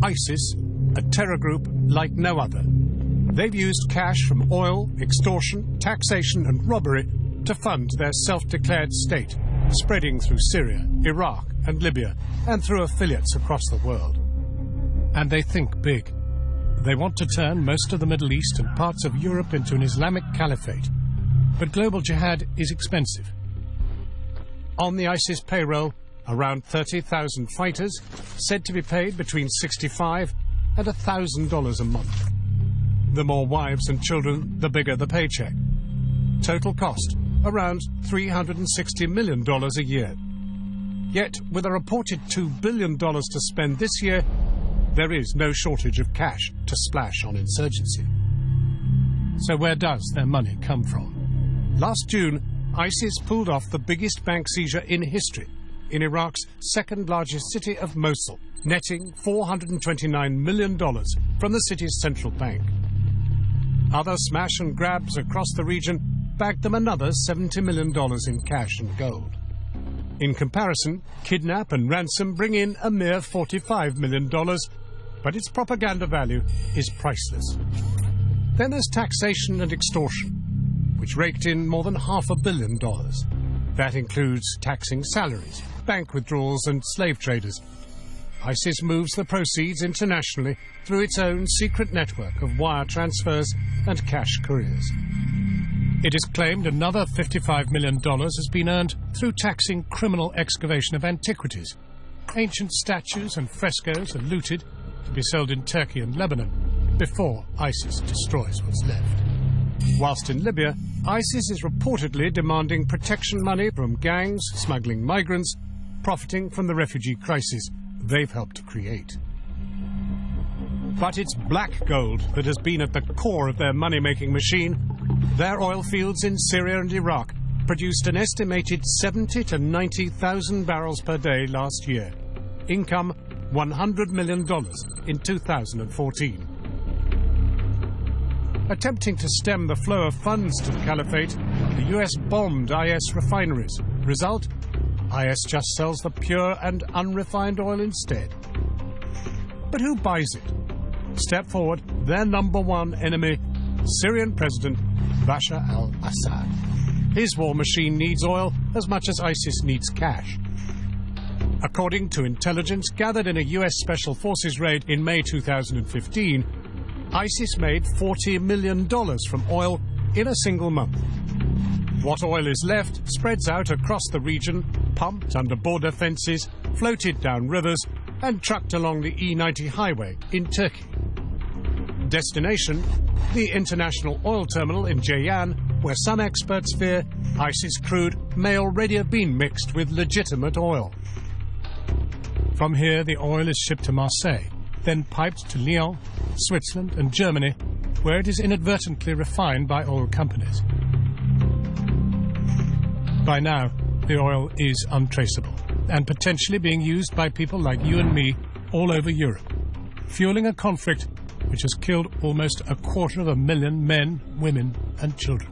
ISIS, a terror group like no other. They've used cash from oil, extortion, taxation and robbery to fund their self-declared state, spreading through Syria, Iraq and Libya, and through affiliates across the world. And they think big. They want to turn most of the Middle East and parts of Europe into an Islamic caliphate. But global jihad is expensive. On the ISIS payroll, around 30,000 fighters, said to be paid between $65 and $1,000 a month. The more wives and children, the bigger the paycheck. Total cost, around $360 million a year. Yet, with a reported $2 billion to spend this year, there is no shortage of cash to splash on insurgency. So where does their money come from? Last June, ISIS pulled off the biggest bank seizure in history in Iraq's second-largest city of Mosul, netting $429 million from the city's central bank. Other smash and grabs across the region bagged them another $70 million in cash and gold. In comparison, kidnap and ransom bring in a mere $45 million, but its propaganda value is priceless. Then there's taxation and extortion, which raked in more than $500 million. That includes taxing salaries, bank withdrawals and slave traders. ISIS moves the proceeds internationally through its own secret network of wire transfers and cash couriers. It is claimed another $55 million has been earned through taxing criminal excavation of antiquities. Ancient statues and frescoes are looted to be sold in Turkey and Lebanon before ISIS destroys what's left. Whilst in Libya, ISIS is reportedly demanding protection money from gangs smuggling migrants, profiting from the refugee crisis they've helped to create. But it's black gold that has been at the core of their money-making machine. Their oil fields in Syria and Iraq produced an estimated 70 to 90,000 barrels per day last year. Income, $100 million in 2014. Attempting to stem the flow of funds to the caliphate, the US bombed IS refineries. Result? IS just sells the pure and unrefined oil instead. But who buys it? Step forward, their number one enemy, Syrian President Bashar al-Assad. His war machine needs oil as much as ISIS needs cash. According to intelligence gathered in a US Special Forces raid in May 2015, ISIS made $40 million from oil in a single month. What oil is left spreads out across the region, pumped under border fences, floated down rivers, and trucked along the E90 highway in Turkey. Destination, the international oil terminal in Ceyhan, where some experts fear ISIS crude may already have been mixed with legitimate oil. From here, the oil is shipped to Marseille, then piped to Lyon, Switzerland and Germany, where it is inadvertently refined by oil companies. By now, the oil is untraceable and potentially being used by people like you and me all over Europe, fueling a conflict which has killed almost 250,000 men, women and children.